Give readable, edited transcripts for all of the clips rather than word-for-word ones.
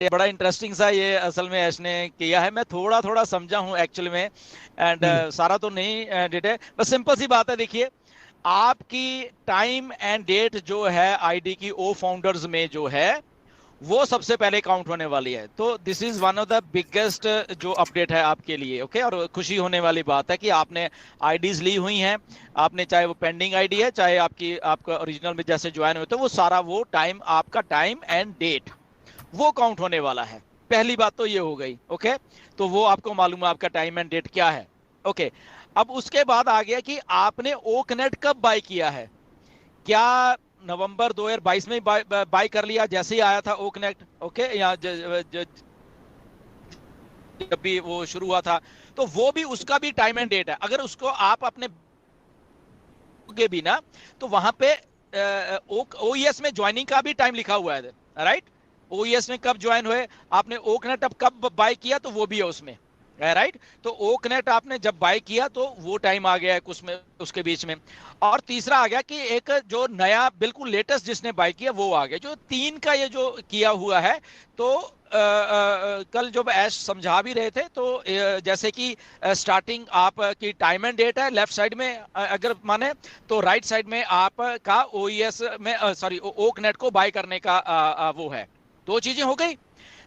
ये बड़ा इंटरेस्टिंग सा ये असल में ऐश ने किया है। मैं थोड़ा थोड़ा समझा हूँ एक्चुअल में, एंड हम्म। सारा तो नहीं डिटेल, बस सिंपल सी बात है। देखिए, आपकी टाइम एंड डेट जो है आईडी की ओ फाउंडर्स में जो है, वो सबसे पहले काउंट होने वाली है। तो this is one of the biggest जो अपडेट है आपके लिए। ओके, और खुशी होने वाली बात है कि आपने आईडीज ली हुई हैं। आपने, चाहे वो पेंडिंग आईडी है, चाहे आपका ओरिजिनल में जैसे ज्वाइन हुए, तो वो सारा वो टाइम, आपका टाइम एंड डेट वो काउंट होने वाला है। पहली बात तो ये हो गई। ओके, तो वो आपको मालूम है आपका टाइम एंड डेट क्या है। ओके, अब उसके बाद आ गया कि आपने ओकनेट कब बाय किया है। क्या नवंबर 2022 में बाय कर लिया जैसे ही आया था ओकनेट? ओके, या जब भी वो शुरू हुआ था, तो वो भी, उसका भी टाइम एंड डेट है। अगर उसको आप अपने के भी ना, तो वहां पे ओईएस में ज्वाइनिंग का भी टाइम लिखा हुआ है, राइट। ओईएस में कब ज्वाइन हुए आपने, ओकनेट अब कब बाय किया, तो वो भी है उसमें, राइट। तो ओकनेट आपने जब बाय किया तो वो टाइम आ गया है उसमें, उसके बीच में। और तीसरा आ गया कि एक जो नया बिल्कुल लेटेस्ट जिसने बाय किया वो आ गया। जो तीन का ये जो किया हुआ है, तो कल जब ऐश समझा भी रहे थे, तो जैसे कि स्टार्टिंग आप की टाइम एंड डेट है लेफ्ट साइड में, अगर माने, तो राइट साइड में आप का ओईएस में, सॉरी, ओकनेट को बाय करने का वो है। दो चीजें हो गई।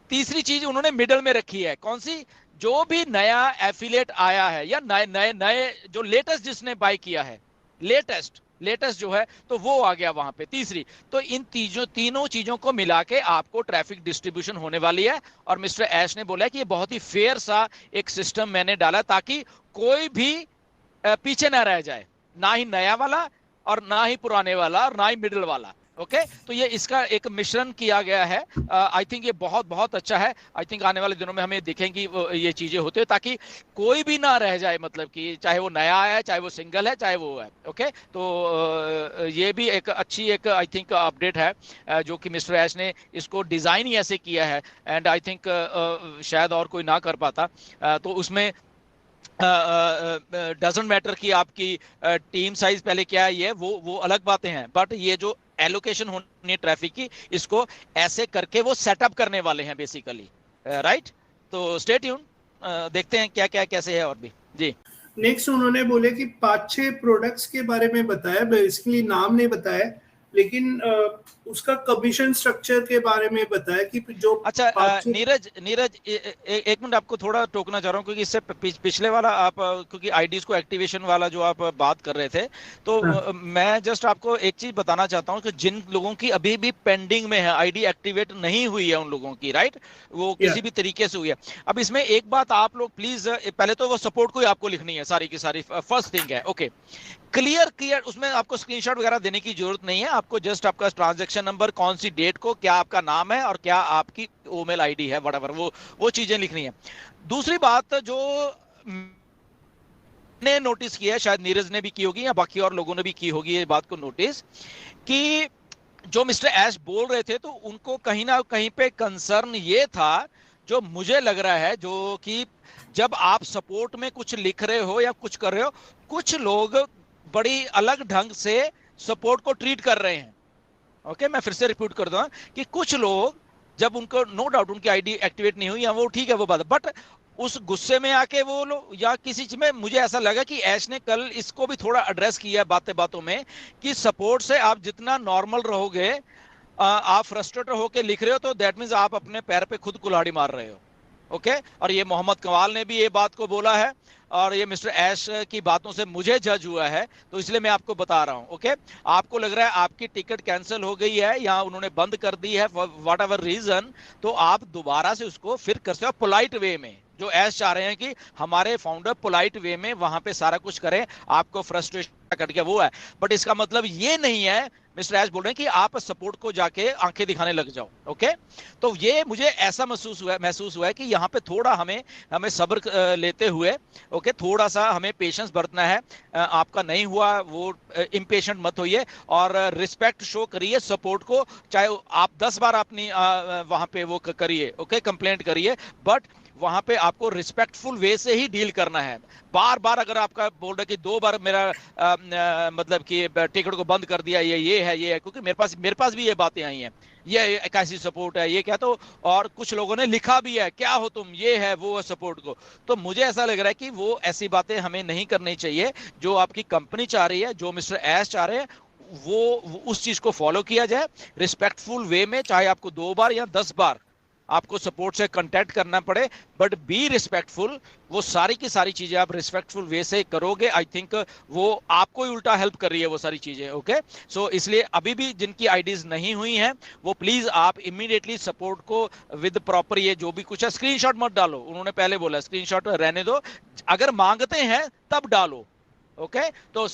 तीसरी चीज उन्होंने मिडल में रखी है, कौन सी? जो भी नया एफिलेट आया है, या नए नए नए जो लेटेस्ट जिसने बाय किया है, लेटेस्ट लेटेस्ट जो है, तो वो आ गया वहां पे तीसरी। तो इन तीनों चीजों को मिला के आपको ट्रैफिक डिस्ट्रीब्यूशन होने वाली है। और मिस्टर ऐश ने बोला कि ये बहुत ही फेयर सा एक सिस्टम मैंने डाला, ताकि कोई भी पीछे ना रह जाए, ना ही नया वाला, और ना ही पुराने वाला, और ना ही मिडिल वाला। ओके, तो ये इसका एक मिश्रण किया गया है। आई थिंक ये बहुत बहुत अच्छा है। आई थिंक आने वाले दिनों में हमें दिखेंगी ये चीजें होते हुए, ताकि कोई भी ना रह जाए, मतलब कि चाहे वो नया है, चाहे वो सिंगल है, चाहे वो है। ओके, तो ये भी एक अच्छी, एक आई थिंक अपडेट है, जो कि मिस्टर ऐश ने इसको डिजाइन ही ऐसे किया है। एंड आई थिंक शायद और कोई ना कर पाता। तो उसमें डजेंट मैटर कि आपकी टीम साइज पहले क्या है, ये वो अलग बातें हैं, बट ये जो एलोकेशन होनी है ट्रैफिक की, इसको ऐसे करके वो सेटअप करने वाले हैं बेसिकली, राइट। तो स्टे ट्यून, देखते हैं क्या क्या कैसे है और भी। जी। नेक्स्ट उन्होंने बोले कि 5-6 प्रोडक्ट्स के बारे में बताया, बेसिकली नाम नहीं बताया, लेकिन उसका कमीशन स्ट्रक्चर के बारे में बताया कि जो अच्छा, 5-6। नीरज नीरज, एक मिनट आपको थोड़ा टोकना चाह रहा हूँ, क्योंकि इससे पिछले वाला आप, क्योंकि आईडीज को एक्टिवेशन वाला जो आप बात कर रहे थे, तो हाँ, मैं जस्ट आपको एक चीज बताना चाहता हूँ कि जिन लोगों की अभी भी पेंडिंग में है, आईडी एक्टिवेट नहीं हुई है उन लोगों की, राइट, वो या किसी भी तरीके से हुई है। अब इसमें एक बात आप लोग प्लीज, पहले तो वो सपोर्ट को ही आपको लिखनी है सारी की सारी, फर्स्ट थिंग है। ओके, क्लियर क्लियर, उसमें आपको स्क्रीनशॉट वगैरह देने की जरूरत नहीं है। आपको जस्ट आपका ट्रांजैक्शन नंबर, कौन सी डेट को, क्या आपका नाम है, और क्या आपकी ईमेल आईडी है, वटएवर, वो चीजें लिखनी है। दूसरी बात जो ने नोटिस किया है, शायद नीरज ने भी की होगी या बाकी और लोगों ने भी की होगी ये बात को नोटिस, कि जो मिस्टर ऐश बोल रहे थे, तो उनको कहीं ना कहीं पे कंसर्न ये था, जो मुझे लग रहा है, जो कि जब आप सपोर्ट में कुछ लिख रहे हो या कुछ कर रहे हो, कुछ लोग बड़ी अलग ढंग से सपोर्ट को ट्रीट कर रहे हैं। ओके, मैं फिर से रिपीट कर दूं कि कुछ लोग, जब उनको, नो डाउट उनकी आईडी एक्टिवेट नहीं हुई, या वो ठीक है वो बात, बट उस गुस्से में आके वो लोग, या किसी चीज में, मुझे ऐसा लगा कि ऐश ने कल इसको भी थोड़ा एड्रेस किया बातें बातों में, कि सपोर्ट से आप जितना नॉर्मल रहोगे, आप फ्रस्ट्रेटेड होके लिख रहे हो, तो दैट मीन्स आप अपने पैर पे खुद कुल्हाड़ी मार रहे हो। ओके, और ये मोहम्मद कमाल ने भी ये बात को बोला है, और ये मिस्टर ऐश की बातों से मुझे जज हुआ है, तो इसलिए मैं आपको बता रहा हूं। ओके, आपको लग रहा है आपकी टिकट कैंसिल हो गई है, या उन्होंने बंद कर दी है, वट एवर रीजन, तो आप दोबारा से उसको फिर कर सकते हो पोलाइट वे में। जो ऐश चाह रहे हैं कि हमारे फाउंडर पोलाइट वे में वहां पे सारा कुछ करें, आपको फ्रस्ट्रेशन कट गया वो है, बट इसका मतलब ये नहीं है, मिस्टर ऐश बोल रहे हैं कि आप सपोर्ट को जाके आंखें दिखाने लग जाओ। ओके, तो ये मुझे ऐसा महसूस हुआ है कि यहाँ पे थोड़ा हमें हमें सब्र लेते हुए, ओके, थोड़ा सा हमें पेशेंस बरतना है। आपका नहीं हुआ वो इम्पेशेंट मत होइए, और रिस्पेक्ट शो करिए सपोर्ट को, चाहे आप 10 बार अपनी वहां पे वो करिए, ओके, कंप्लेंट करिए, बट वहां पे आपको रिस्पेक्टफुल वे से ही डील करना है। बार बार अगर आपका बोल रहा कि 2 बार मेरा मतलब कि टिकट को बंद कर दिया, ये है, ये है, क्योंकि मेरे पास भी ये बातें आई हैं, ये कैसी सपोर्ट है, ये क्या, तो और कुछ लोगों ने लिखा भी है क्या हो तुम, ये है वो है सपोर्ट को। तो मुझे ऐसा लग रहा है कि वो ऐसी बातें हमें नहीं करनी चाहिए। जो आपकी कंपनी चाह रही है, जो मिस्टर एस चाह रहे हैं, वो उस चीज को फॉलो किया जाए रिस्पेक्टफुल वे में, चाहे आपको 2 बार या 10 बार आपको सपोर्ट से कांटेक्ट करना पड़े, बट बी रिस्पेक्टफुल। वो सारी की सारी चीजें आप रिस्पेक्टफुल वे से करोगे, आई थिंक वो आपको ही उल्टा हेल्प कर रही है वो सारी चीजें। ओके, सो इसलिए अभी भी जिनकी आईडीज नहीं हुई हैं, वो प्लीज आप इमीडिएटली सपोर्ट को विद प्रॉपर ये जो भी कुछ है, स्क्रीनशॉट मत डालो, उन्होंने पहले बोला स्क्रीनशॉट रहने दो, अगर मांगते हैं तब डालो। ओके, तो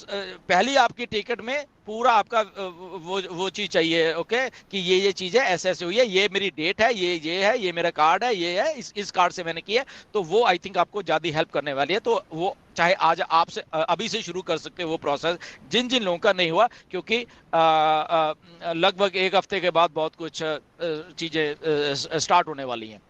पहली आपकी टिकट में पूरा आपका वो चीज चाहिए। ओके, कि ये चीज है, ऐसे ऐसे हुई है, ये मेरी डेट है, ये है, ये मेरा कार्ड है, ये है, इस कार्ड से मैंने किया। तो वो आई थिंक आपको ज्यादा हेल्प करने वाली है। तो वो चाहे आज आपसे अभी से शुरू कर सकते हो वो प्रोसेस, जिन जिन लोगों का नहीं हुआ, क्योंकि लगभग 1 हफ्ते के बाद बहुत कुछ चीजें स्टार्ट होने वाली हैं।